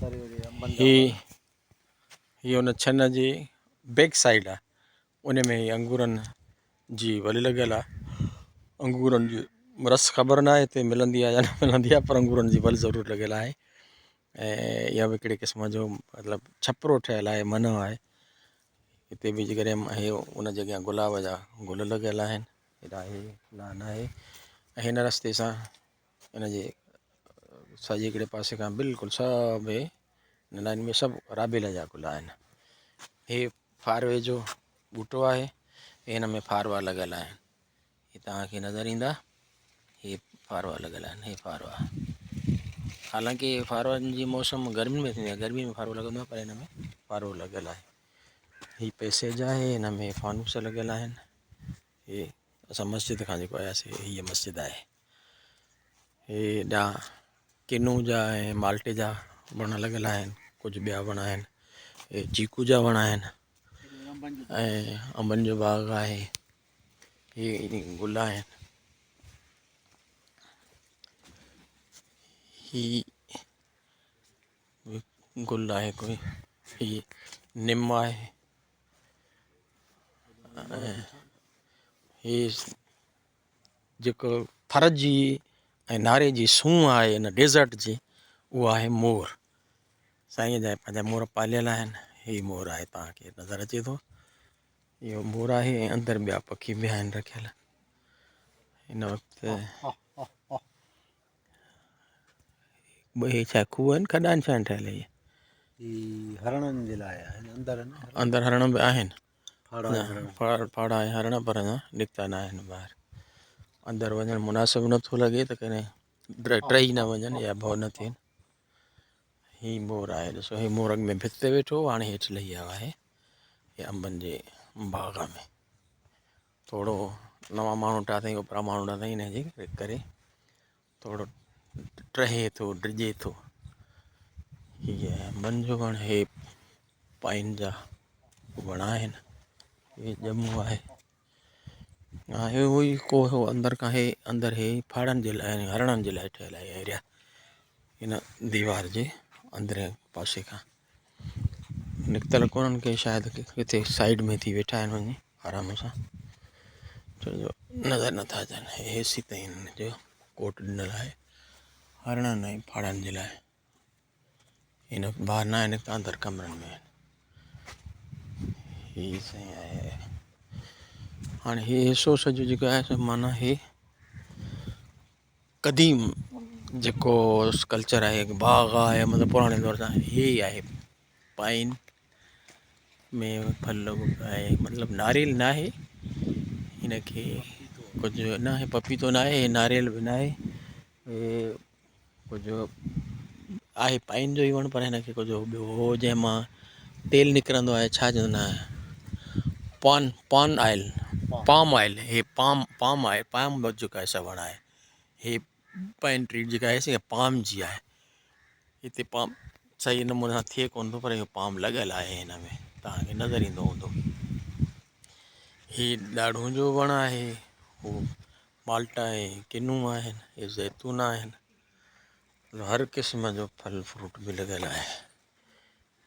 ही हुन छन जी बैक साइड आहे, उन में ही अंगूरनि जी वली लॻियल आहे। अंगूरनि जी रस ख़बर न आहे हिते मिलंदी आहे या न मिलंदी आहे, पर अंगूरनि जी वल ज़रूरु लॻियल आहे। ऐं इहा बि हिकिड़े क़िस्म जो मतिलबु छपिरो ठहियलु आहे, मन आहे। हिते बि जेकॾहिं हे उन जॻह गुलाब जा गुल लॻियल आहिनि, हेॾा हे लान आहे। ऐं हिन रस्ते सां हिन जे साॼे हिकिड़े पासे खां बिल्कुलु सभु हिन लाइन में सभु राबेल जा गुल आहिनि। हे फारवे जो ॿूटो आहे, हिन में फारवा लॻियल आहिनि। हे तव्हांखे नज़र ईंदा, हे फारवा लॻियल आहिनि, हे फारवा। हालांकि फारवनि जी मौसम गर्मियुनि में थींदी आहे, गर्मी में फारवो लॻंदो आहे, पर हिन में फारवो लॻियल आहे। ही पैसेज आहे, हिन में फानूस लॻियल आहिनि। हे असां मस्जिद खां जेको आयासीं, हीअ मस्जिद आहे। हे ॾा किनू जा ऐं माल्टे जा वण लॻियल आहिनि, कुझु ॿिया वण आहिनि। हे चीकू जा वण आहिनि ऐं अंबनि जो बाग़ आहे। हे गुल आहिनि। ही गुल आहे कोई, ही निम आहे। हे जेको थर जी ऐं नारे जी सूंहं आहे हिन डेज़र्ट जी, उहा आहे मोर। साईं जा पंहिंजा मोर पालियल आहिनि। ही मोर आहे, तव्हांखे नज़र अचे थो, इहो मोर आहे। ऐं अंदरि ॿिया पखी बि आहिनि रखियल। हिन वक़्तु हे छा खूह आहिनि, खॾा आहिनि, छा आहिनि ठहियल? इहे हरणनि जे लाइ अंदरि हरण बि आहिनि, फाड़ा ऐं हरण, पर अञा निकिता न आहिनि ॿाहिरि। अंदरि वञणु मुनासिबु नथो लॻे, त कॾहिं टही न वञनि या भउ न थियनि। ही मोर आहे, ॾिसो, ही मोर अॻ में भित ते वेठो, हाणे हेठि लही आयो आहे। हे अंबनि जे बाग़ में थोरो नवां माण्हू टा अथई, उपरा माण्हू टा अथई, हिन जे करे थोरो टहे थो, डिॼे थो। हीअ अंबनि जो वण, हे पाइन जा वण आहिनि। हे ॼमूं आहे। हे उहो ई कोहो अंदरि खां, हे अंदरि हे फाड़नि जे लाइ, हरणनि जे लाइ ठहियल आहे एरिया। हिन दीवार जे अंदरि पासे खां निकितल कोन्हनि के, शायदि किथे साइड में थी वेठा आहिनि वञी आराम सां, छो जो नज़र नथा अचनि। हेसि ताईं हिन जो कोट ॾिनल आहे हरणनि ऐं फाड़नि जे लाइ। हिन ॿाहिरि न आहे निकिता, अंदरि कमरनि में आहिनि। हीअ साईं आहे। हाणे हे हिसो सॼो जेको आहे, माना हे क़दीम जेको कल्चर आहे, बाग़ आहे, मतिलबु पुराणे दौर सां हे ई आहे। पाइन में फल आहे, मतिलबु नारियल न आहे, हिनखे कुझु न आहे, पपीतो न आहे, नारियल बि न आहे। हे कुझु आहे पाइन जो ई वणु, पर हिनखे कुझु ॿियो हो जंहिंमां तेल निकिरंदो आहे, छा चवंदा आहिनि, पाम ऑयल। हे पाम आहे, पाम जेका आहे सा वण आहे। हे पाइन ट्री जेका आहे सा पाम जी आहे। हिते पाम सही नमूने सां थिए कोन थो, पर इहो पाम लॻियल आहे हिन में, तव्हांखे नज़र ईंदो हूंदो। ही ॾाढ़ूं जो वण आहे, हू माल्टा ऐं किनू आहिनि, हे ज़ैतून आहिनि, हर क़िस्म जो फल फ्रूट बि लॻियल आहे।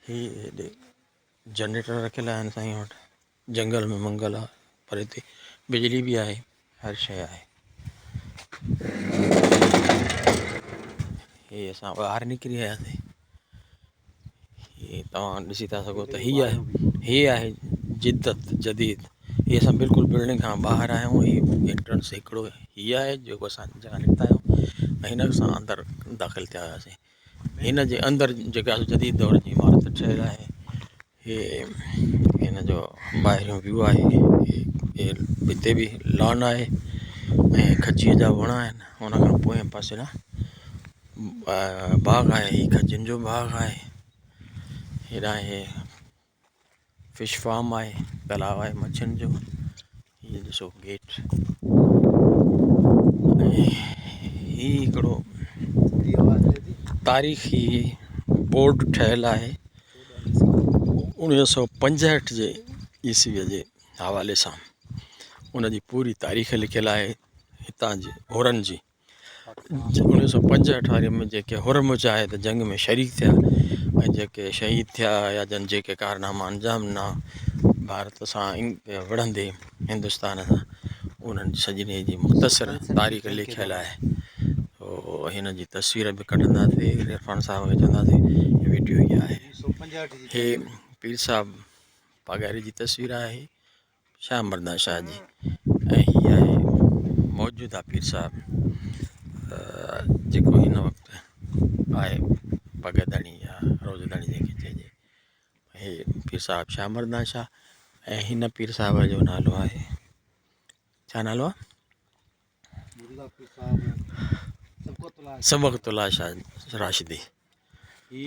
ही हेॾे जनरेटर रखियल आहिनि साईं वटि, जंगल में मंगल आहे, पर हिते बिजली बि आहे, हर शइ आहे। हे असां ॿाहिरि निकिरी आयासीं। हे तव्हां ॾिसी था सघो त हीअ आहे जिदत जदीद। हीअ असां बिल्कुलु बिल्डिंग खां ॿाहिरि आहियूं। ही एंट्रेंस हिकिड़ो हीअ आहे जेको असां जॻह निकिता आहियूं, ऐं हिन सां अंदरि दाख़िल थिया हुआसीं। हिन जे अंदरि जेका जदीद दौर जी इमारत ठहियल आहे, हे हिन जो ॿाहिरियों व्यू आहे। हिते बि लॉन आहे ऐं खजीअ जा वण आहिनि। हुन खां पोइ पासे ॾांहुं बाग़ आहे, ही खजियुनि जो बाग़ आहे। हेॾां हे फिश फार्म आहे, तलाउ आहे मच्छियुनि जो। हीअ ॾिसो गेट, ही हिकिड़ो तारीख़ी बोर्ड ठहियल आहे 1965 जे ईस्वीअ जे हवाले सां। उनजी पूरी तारीख़ लिखियल आहे हितां जी हुरनि जी। 1965 में जेके हुर मुजाहिद जंग में शरीक थिया, ऐं जेके शहीद थिया या जन जेके कारनामा अंजाम ॾिना भारत सां विढ़ंदे हिंदुस्तान सां, उन्हनि सभिनी जी मुख़्तसिर तारीख़ लिखियलु आहे। पोइ हिन जी तस्वीर बि कढंदासीं, इरफान साहब खे चवंदासीं वीडियो इहा आहे। 1965 जी हे पीर साहब पघारी जी तस्वीर आहे शाह मर्दाना शाह जी, ऐं हीअ आहे मौजूदा पीर साहब जेको हिन वक़्तु आहे पगदणी या रोज़दणी जंहिंखे चइजे। हे पीर साहब शाह मर्दाना शाह, ऐं हिन पीर साहब जो नालो आहे, छा नालो आहे? मुर्गा पीर साहब सबक़तुल्लाह सबक़तुल्लाह शाह राशिदी। ही